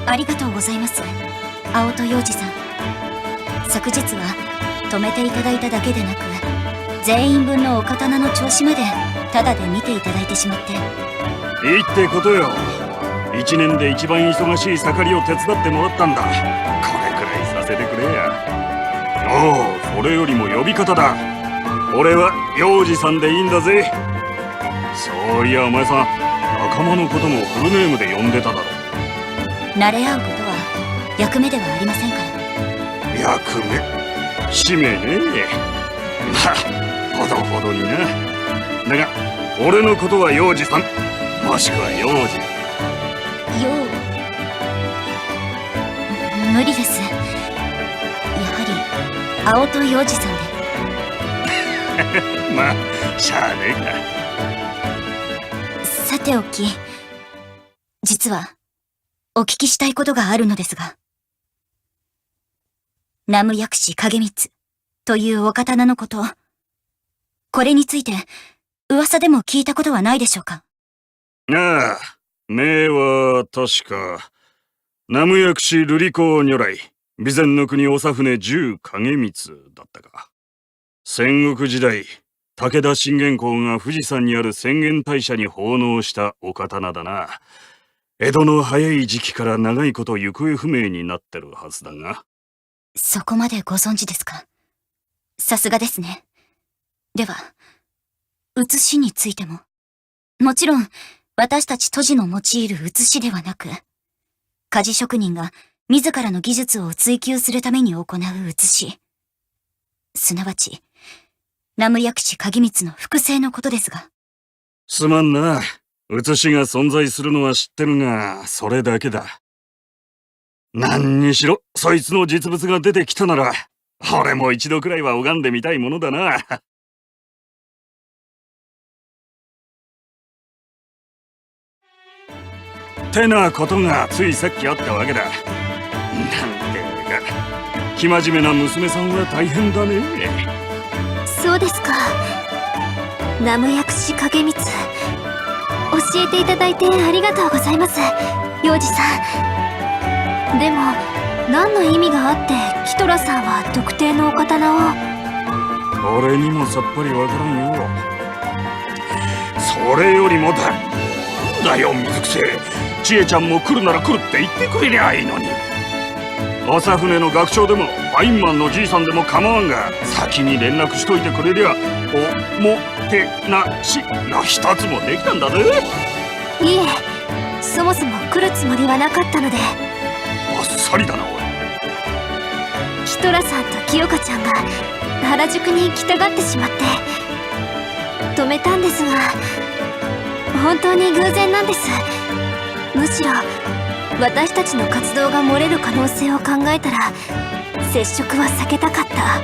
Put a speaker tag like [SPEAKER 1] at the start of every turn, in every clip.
[SPEAKER 1] ありがとうございます、青戸洋二さん。昨日は止めていただいただけでなく、全員分のお刀の調子までタダで見ていただいてしまって。
[SPEAKER 2] いいってことよ。一年で一番忙しい盛りを手伝ってもらったんだ。これくらいさせてくれや。おお、それよりも呼び方だ。俺は洋二さんでいいんだぜ。そういやお前さん、仲間のこともフルネームで呼んでただろ。
[SPEAKER 1] 慣れ合うことは役目ではありませんから。
[SPEAKER 2] 役目、使命ね。まあほどほどにな。だが俺のことは洋二さん、もしくは洋二。
[SPEAKER 1] 無理です。やはり青戸洋二さん
[SPEAKER 2] で。まあしゃあね
[SPEAKER 1] えか。さておき、実はお聞きしたいことがあるのですが、南無薬師影光というお刀のこと、これについて噂でも聞いたことはないでしょうか。
[SPEAKER 2] ああ、名は確か南無薬師瑠璃光如来備前の国長船十影光だったか。戦国時代、武田信玄公が富士山にある浅間大社に奉納したお刀だな。江戸の早い時期から長いこと行方不明になってるはずだが。
[SPEAKER 1] そこまでご存知ですか。さすがですね。では写しについても。もちろん私たち都知の用いる写しではなく、鍛冶職人が自らの技術を追求するために行う写し、すなわち南無薬師影光の複製のことですが。
[SPEAKER 2] すまんな。写しが存在するのは知ってるが、それだけだ。何にしろそいつの実物が出てきたなら、俺も一度くらいは拝んでみたいものだな。てなことがついさっきあったわけだ。なんていうか、生真面目な娘さんは大変だね。
[SPEAKER 3] そうですか。南無薬師影光、教えていただいてありがとうございます、洋二さん。でも何の意味があってキトラさんは特定のお刀を。
[SPEAKER 2] 俺にもさっぱりわからんよ。それよりもだよ水くせえ。千恵ちゃんも来るなら来るって言ってくれりゃいいのに。朝船の学長でもアインマンのじいさんでも構わんが、先に連絡しといてくれりゃおもてなしの一つもできたんだぜ。
[SPEAKER 3] いえ、そもそも来るつもりはなかったので。
[SPEAKER 2] あっさりだなおい。
[SPEAKER 3] キトラさんと清香ちゃんが原宿に行きたがってしまって止めたんですが、本当に偶然なんです。むしろ私たちの活動が漏れる可能性を考えたら接触は避けたかった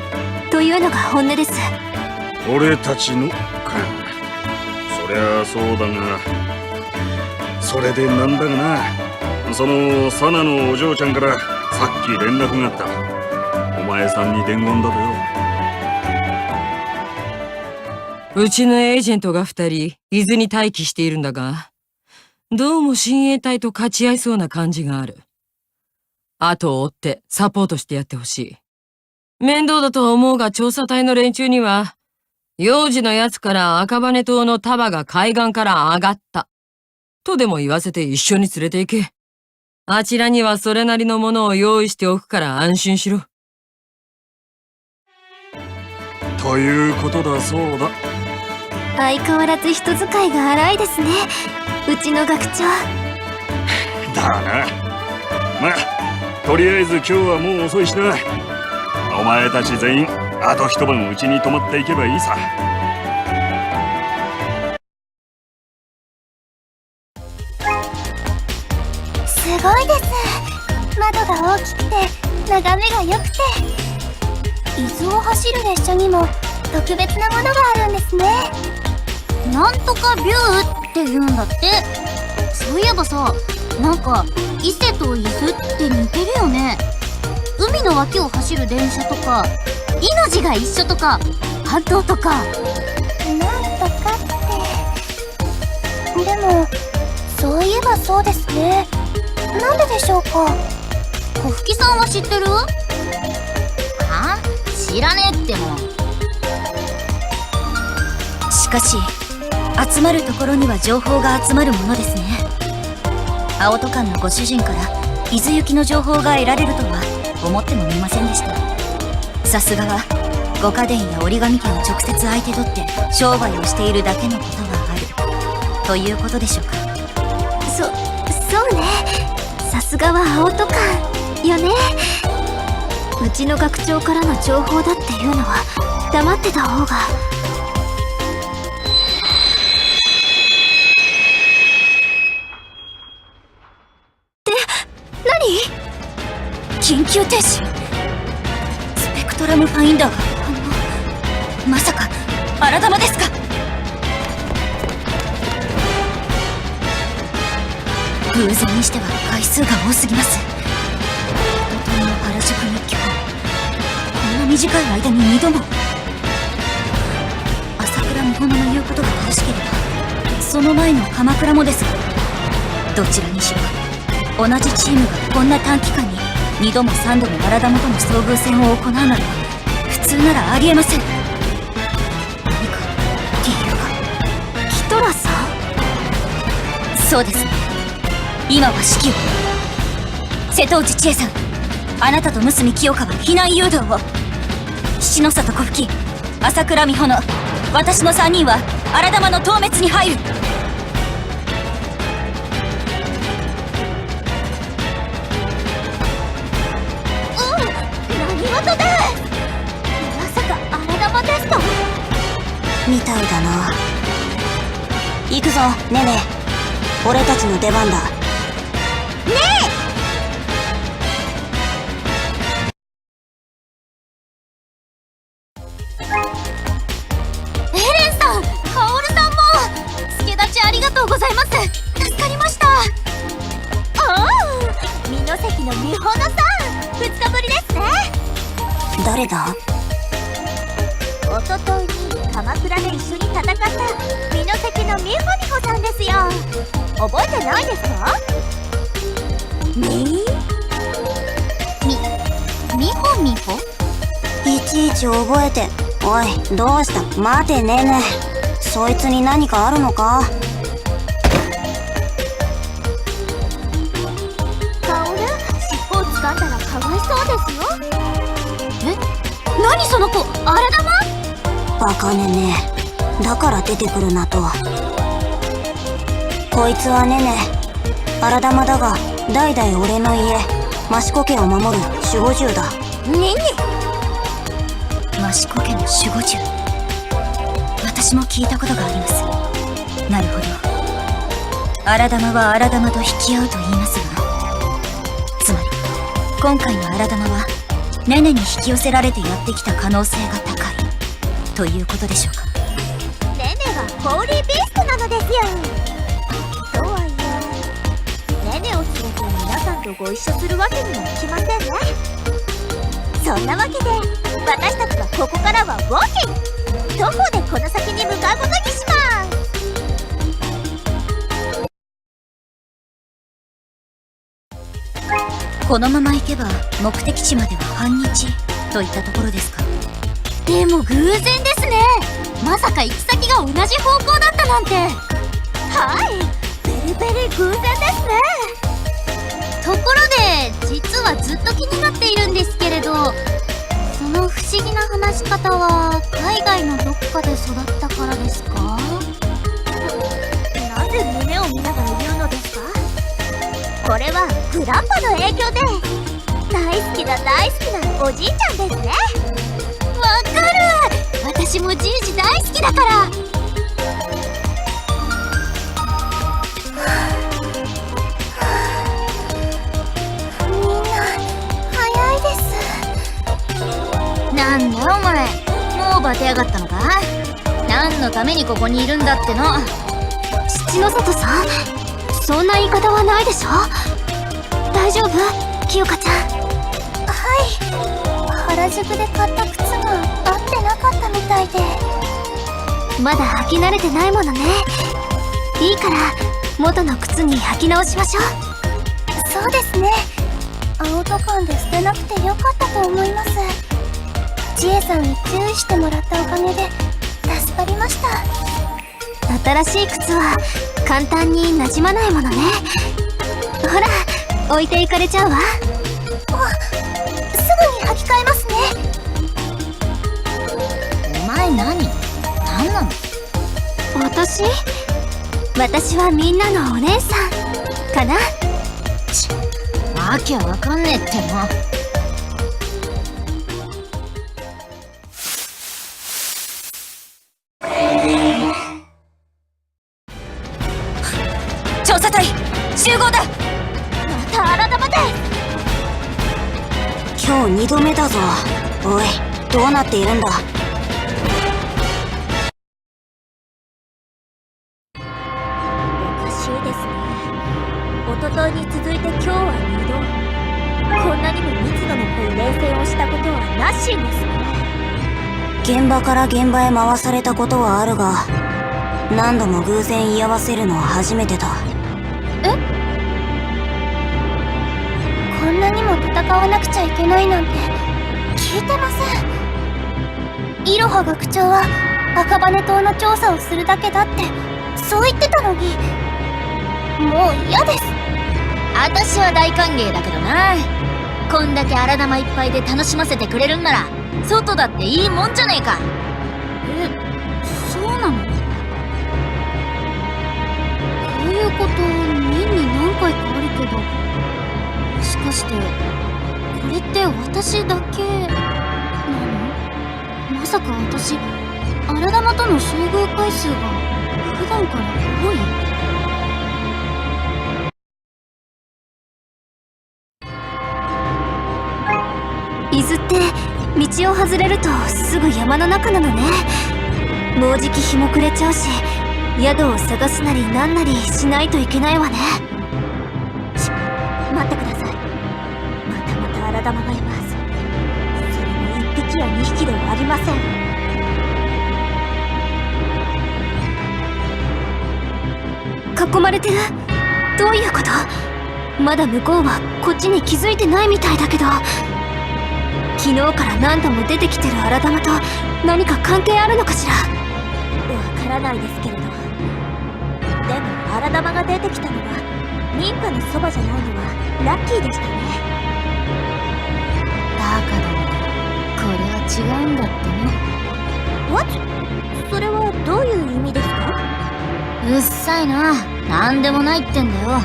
[SPEAKER 3] というのが本音です。
[SPEAKER 2] 俺たちのか。そりゃそうだが、それでなんだがな、そのサナのお嬢ちゃんからさっき連絡があった。お前さんに伝言だとよ。
[SPEAKER 4] うちのエージェントが2人伊豆に待機しているんだが、どうも親衛隊と勝ち合いそうな感じがある。後を追ってサポートしてやってほしい。面倒だとは思うが、調査隊の連中には幼児のやつから赤羽島の束が海岸から上がったとでも言わせて一緒に連れて行け。あちらにはそれなりのものを用意しておくから安心しろ。
[SPEAKER 2] ということだそうだ。
[SPEAKER 3] 相変わらず人使いが荒いですね、うちの学長。
[SPEAKER 2] だな。まあとりあえず今日はもう遅いしな。お前たち全員あと一晩うちに泊まっていけばいいさ。
[SPEAKER 3] すごいです。窓が大きくて眺めが良くて、伊豆を走る列車にも特別なものがあるんですね。なんとかビューって言うんだって。そういえばさ、なんか伊勢と伊豆って似てるよね。海の脇を走る電車とか、命が一緒とか、半島とか。なんとかって。でもそういえばそうですね。なんででしょうか？
[SPEAKER 1] 小吹さんは知ってる？あ？知らねえっても。しかし集まるところには情報が集まるものですね。青戸館のご主人から伊豆行きの情報が得られるとは思ってもみませんでした。さすがはご家電や折り紙家を直接相手取って商売をしているだけのことがあるということでしょうか。
[SPEAKER 3] そうね。さすがは青戸館よね。うちの学長からの情報だっていうのは黙ってた方が。
[SPEAKER 1] 緊急停止。スペクトラムファインダーが反応。まさか荒玉ですか？偶然にしては回数が多すぎます。一昨日の原宿に今日、こんな短い間に2度も。朝倉美穂の言うことが正しければその前の鎌倉もですが、どちらにしろ同じチームがこんな短期間に2度も3度も荒玉との遭遇戦を行うなら普通ならありえません。何か理由が？
[SPEAKER 3] キトラさん？
[SPEAKER 1] そうですね。今は指揮を。瀬戸内千恵さん、あなたと娘清香は避難誘導を。七の里小吹、朝倉美穂の私の3人は荒玉の討滅に入る。
[SPEAKER 3] みたいだな。行くぞネネ、俺たちの出番だ。ねえ。エレンさん、カオルさんも助立ちありがとうございます。助かりました。美濃関の美穂野さん、2日ぶりですね。誰だ？おとといに鎌倉で一緒に戦った美濃関の美穂さんですよ。覚えてないですか？美穂？いちいち覚えて。おい、どうした？待てねえねえ。そいつに何かあるのか？カオル、尻尾を掴んだらかわいそうですよ。え？何その子、荒玉？バカねねえ、だから出てくるなと。こいつはねね、荒玉だが代々俺の家益子家を守る守護獣だ。ねね、
[SPEAKER 1] 益子家の守護獣。私も聞いたことがあります。なるほど。荒玉は荒玉と引き合うと言いますが、つまり今回の荒玉はネネに引き寄せられてやってきた可能性が高いということでしょうか。
[SPEAKER 3] ネネはホーリービーストなのですよ。とはいえ、ネネを連れて皆さんとご一緒するわけにはいきませんね。そんなわけで私たちはここからはウォーキング、徒歩でこの先に向かうことにします。
[SPEAKER 1] このまま行けば目的地までは半日といったところですか。
[SPEAKER 3] でも偶然ですね。まさか行き先が同じ方向だったなんて。はい、ベリベリ偶然ですね。
[SPEAKER 1] ところで実はずっと気になっているんですけれど、その不思議な話し方は海外のどっかで育ったからですか？
[SPEAKER 3] なぜ胸を見ながら言うのですか？これはグランパの影響で、大好きなおじいちゃんですね。わかる、私もじいじ大好きだから。みんな早いです。
[SPEAKER 1] なんだお前、もうバテやがったのか？何のためにここにいるんだっての。
[SPEAKER 3] 七の里さん、そんな言い方はないでしょ。大丈夫？清香ちゃん。はい、原宿で買った靴が合ってなかったみたいで。まだ履き慣れてないものね。いいから元の靴に履き直しましょう。そうですね。アウト感で捨てなくてよかったと思います。千恵さんに注意してもらったおかげで助かりました。新しい靴は簡単に馴染まないものね。ほら、置いていかれちゃうわ。すぐに履き替えますね。
[SPEAKER 1] お前何なの？
[SPEAKER 3] 私はみんなのお姉さんかな。
[SPEAKER 1] わけわかんねえっての。調査隊集合だ。
[SPEAKER 3] また荒玉だ。
[SPEAKER 1] 今日2度目だぞ。おい、どうなっているんだ？
[SPEAKER 3] おかしいですね。一昨日に続いて今日は2度。こんなにも密度の濃い連戦をしたことはなしですね。
[SPEAKER 1] 現場から現場へ回されたことはあるが、何度も偶然居合わせるのは初めてだ。
[SPEAKER 3] こんなにも戦わなくちゃいけないなんて聞いてません。イロハ学長は赤羽島の調査をするだけだってそう言ってたのに、もう嫌です。
[SPEAKER 1] 私は大歓迎だけどな。こんだけ荒玉いっぱいで楽しませてくれるんなら外だっていいもんじゃねえか。
[SPEAKER 3] そうなの？こういうこと年に何回かあるけど、もしかしてこれって私だけなの？まさか私荒玉との遭遇回数が普段から多い？伊豆って道を外れるとすぐ山の中なのね。もうじき日も暮れちゃうし、宿を探すなりなんなりしないといけないわね。待ってください。また荒玉がいます。それも1匹や2匹ではありません。囲まれてる？どういうこと？まだ向こうはこっちに気づいてないみたいだけど、昨日から何度も出てきてる荒玉と何か関係あるのかしら？わからないですけれど、でも荒玉が出てきたのは民家のそばじゃないのはラッキーでしたね。
[SPEAKER 1] だからこれは違うんだってね。
[SPEAKER 3] What？ それはどういう意味ですか？
[SPEAKER 1] うっさいな。なんでもないってんだよ。なる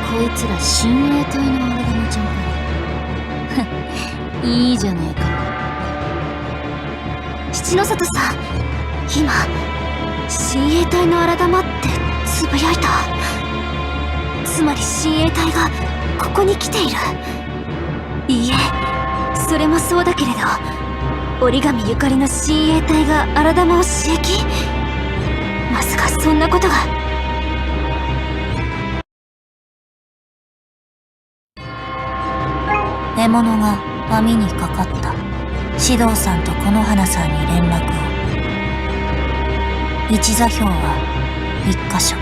[SPEAKER 1] ほど、こいつら親衛隊の荒玉ちゃんか。いいじゃねえか。
[SPEAKER 3] 七の里さん、今親衛隊の荒玉ってつぶやいた。つまり親衛隊がここに来ている。いいえ、それもそうだけれど、折紙ゆかりの親衛隊が荒玉を刺激？まさかそんなことが。
[SPEAKER 1] 獲物が網にかかった。獅童さんと木ノ花さんに連絡を。一座標は1箇所、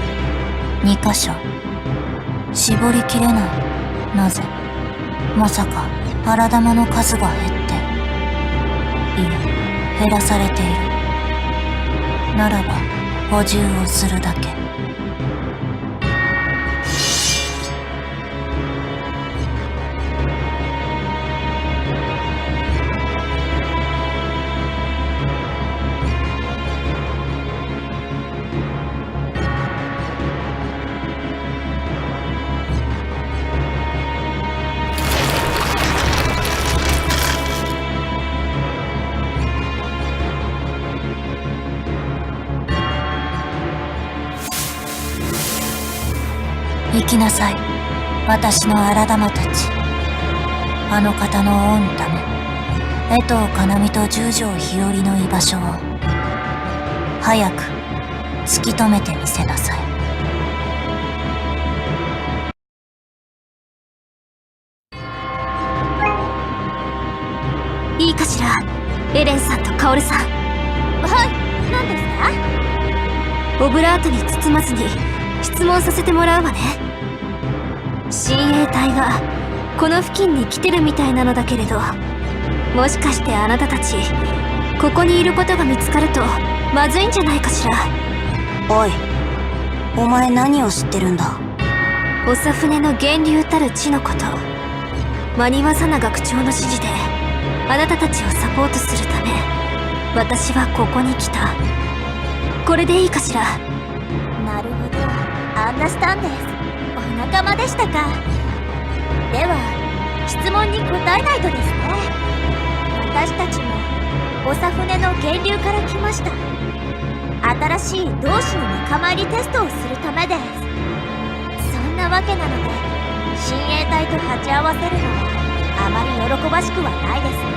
[SPEAKER 1] 2箇所。絞りきれない。なぜ？まさか荒玉の数が減って、いえ、減らされている。ならば補充をするだけ。行きなさい、私の荒玉たち。あの方の御ため、江藤かなみと十条日和の居場所を早く突き止めてみせなさい。
[SPEAKER 3] いいかしら、エレンさんとカオルさん。はい、何ですか？オブラートに包まずに質問させてもらうわね。親衛隊がこの付近に来てるみたいなのだけれど、もしかしてあなたたちここにいることが見つかるとまずいんじゃないかしら。
[SPEAKER 1] おい、お前何を知ってるんだ？
[SPEAKER 3] 長船の源流たる地のこと。マニワサナ学長の指示であなたたちをサポートするため、私はここに来た。これでいいかしら。なるほど、アンダースタンです。お仲間でしたか。では質問に答えないとですね。私たちも長船の源流から来ました。新しい同志の仲間入りテストをするためです。そんなわけなので親衛隊と鉢合わせるのはあまり喜ばしくはないですね。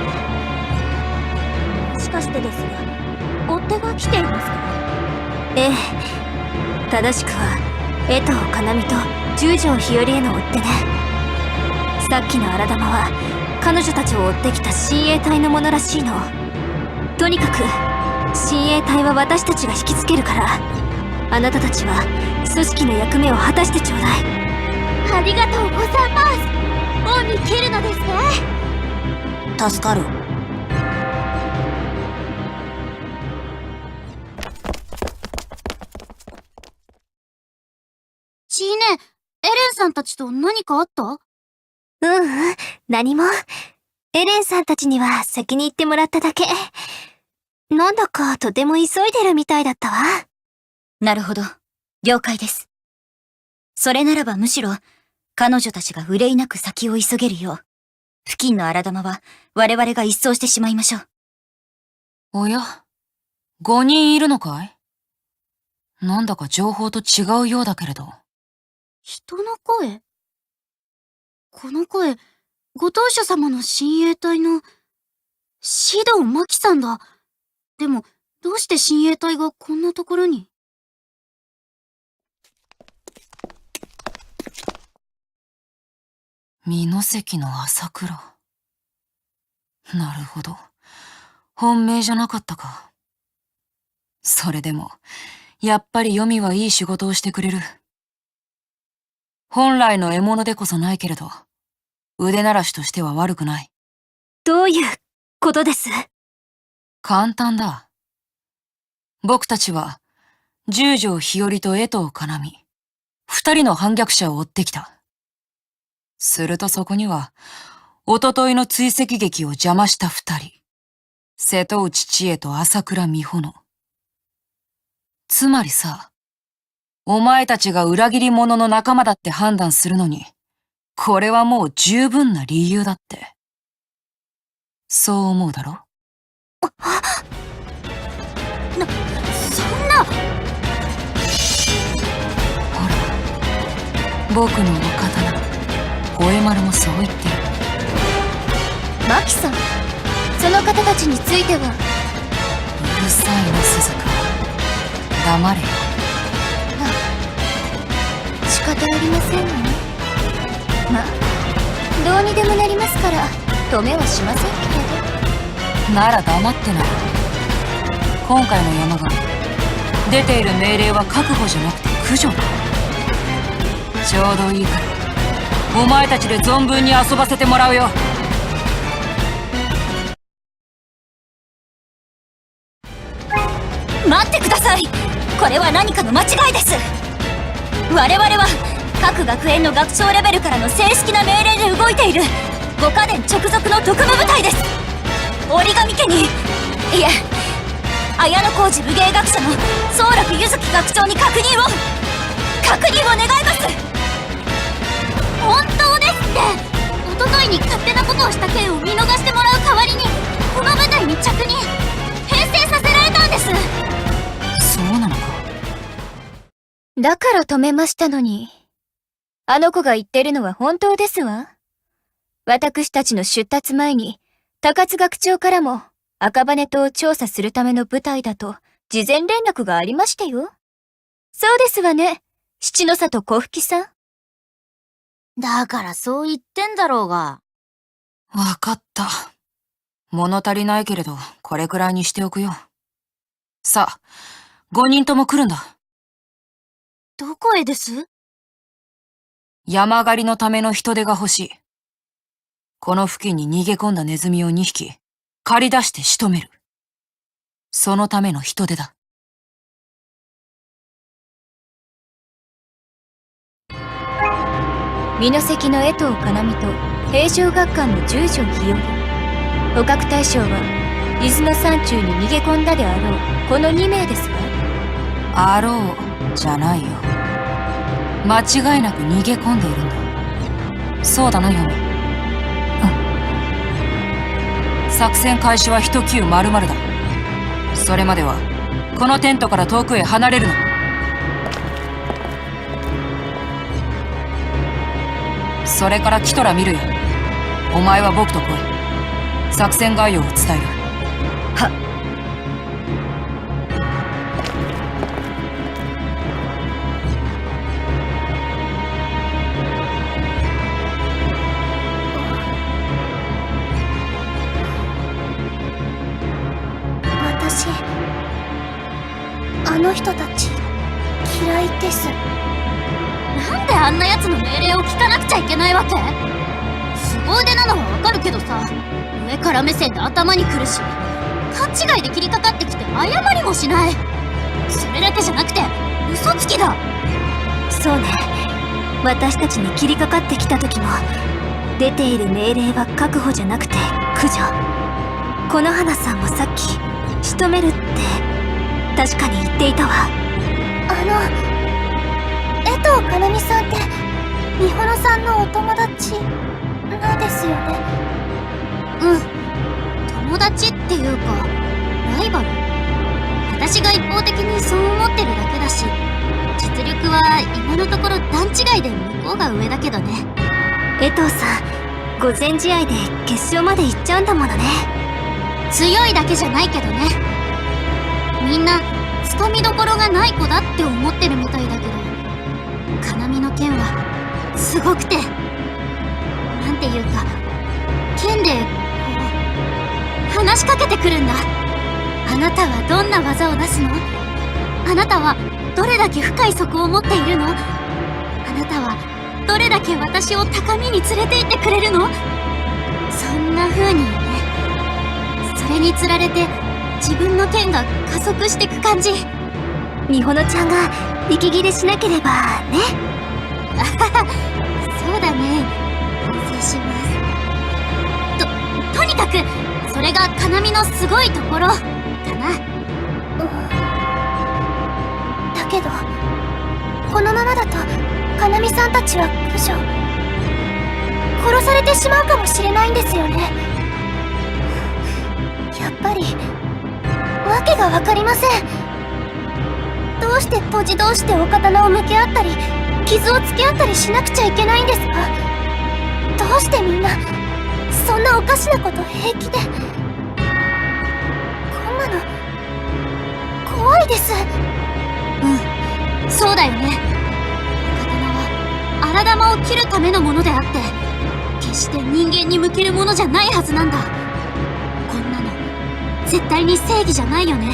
[SPEAKER 3] もしかしてですが、追っ手が来ていますか？ええ、正しくは江藤かなみと十条日和への追っ手ね。さっきの荒玉は彼女たちを追ってきた親衛隊のものらしいの。とにかく親衛隊は私たちが引きつけるから、あなたたちは組織の役目を果たしてちょうだい。ありがとうございます。恩に切るのですね。
[SPEAKER 1] 助かる。
[SPEAKER 3] ちーね、エレンさんたちと何かあった？何も。エレンさんたちには先に行ってもらっただけ。なんだかとても急いでるみたいだったわ。
[SPEAKER 1] なるほど。了解です。それならばむしろ、彼女たちが憂いなく先を急げるよう、付近の荒玉は我々が一掃してしまいましょう。
[SPEAKER 4] おや、5人いるのかい？なんだか情報と違うようだけれど。
[SPEAKER 3] 人の声？この声、ご当主様の親衛隊の、シドマキさんだ。でも、どうして親衛隊がこんなところに？
[SPEAKER 4] 美関の朝倉。なるほど。本命じゃなかったか。それでも、やっぱり黄泉はいい仕事をしてくれる。本来の獲物でこそないけれど、腕慣らしとしては悪くない。
[SPEAKER 3] どういうことです？
[SPEAKER 4] 簡単だ。僕たちは、十条日和と江藤かなみ、二人の反逆者を追ってきた。するとそこには、おとといの追跡劇を邪魔した二人。瀬戸内千恵と朝倉美穂の。つまりさ、お前たちが裏切り者の仲間だって判断するのに、これはもう十分な理由だって。そう思うだろ？
[SPEAKER 3] そんな。
[SPEAKER 4] ほら、僕のお刀、吠え丸もそう言ってる。
[SPEAKER 3] マキさん、その方たちについては。
[SPEAKER 4] うるさいな、鈴鹿。黙れよ。
[SPEAKER 3] 仕方ありませんね。まあ、どうにでもなりますから、止めはしませんけれど。
[SPEAKER 4] なら黙ってな。今回の山上、出ている命令は確保じゃなくて駆除だ。ちょうどいいから、お前たちで存分に遊ばせてもらうよ。
[SPEAKER 1] 待ってください。これは何かの間違いです。我々は各学園の学長レベルからの正式な命令で動いている五カ伝直属の特務部隊です。折神家に、いえ、綾小路武芸学者の宗楽柚月学長に確認を願います。
[SPEAKER 3] 本当ですって。一昨日に勝手なことをした件を見逃してもらう代わりに、この部隊に着任編成させられたんです。
[SPEAKER 4] そうなのか。
[SPEAKER 3] だから止めましたのに。あの子が言ってるのは本当ですわ。私たちの出立前に、高津学長からも赤羽島を調査するための部隊だと事前連絡がありましたよ。そうですわね、七の里小吹さん。だからそう言ってんだろうが。
[SPEAKER 4] わかった。物足りないけれど、これくらいにしておくよ。さあ、5人とも来るんだ。
[SPEAKER 1] どこへです？
[SPEAKER 4] 山狩りのための人手が欲しい。この付近に逃げ込んだネズミを2匹、駆り出して仕留める。そのための人手だ。
[SPEAKER 1] 美関の江藤要と平城学館の十条日和。捕獲対象は伊豆の山中に逃げ込んだであろうこの2名ですわ。
[SPEAKER 4] あろうじゃないよ。間違いなく逃げ込んでいるんだ。そうだな、ヨメ。作戦開始は一球丸々だ。それまではこのテントから遠くへ離れるな。それからキトラ見るよ。お前は僕と来い。作戦概要を伝える。
[SPEAKER 1] はっ。
[SPEAKER 3] 私、あの人たち嫌いです。
[SPEAKER 1] なんであんな奴の命令を聞かなくちゃいけないわけ？凄腕なのはわかるけどさ、上から目線で頭にくるし、勘違いで切りかかってきて謝りもしない。それだけじゃなくて嘘つきだ。そうね、私たちに切りかかってきた時も出ている命令は確保じゃなくて駆除。この花さんもさっき仕留めるって確かに言っていたわ。
[SPEAKER 3] 江藤要さんって美穂さんのお友達なんですよね。
[SPEAKER 1] うん、友達っていうかライバル。私が一方的にそう思ってるだけだし、実力は今のところ段違いで向こうが上だけどね。江藤さん、御前試合で決勝まで行っちゃうんだものね。強いだけじゃないけどね。みんなつかみどころがない子だって思ってるみたいだけど、要の剣はすごくて、なんていうか剣でこう話しかけてくるんだ。あなたはどんな技を出すの？あなたはどれだけ深い底を持っているの？あなたはどれだけ私を高みに連れて行ってくれるの？そんな風にね。それにつられて自分の剣が加速してく感じ。
[SPEAKER 3] 美穂ちゃんが息切れしなければね。
[SPEAKER 1] そうだね、反省します。とにかくそれが要のすごいところかな。
[SPEAKER 3] だけどこのままだと要さんたちは駆除殺されてしまうかもしれないんですよね。やっぱり訳が分かりません。どうしてポジ同士でお刀を向け合ったり傷をつけ合ったりしなくちゃいけないんですか？どうしてみんなそんなおかしなこと平気で。こんなの怖いです。
[SPEAKER 1] うん、そうだよね。刀は荒玉を切るためのものであって、決して人間に向けるものじゃないはずなんだ。こんなの絶対に正義じゃないよね。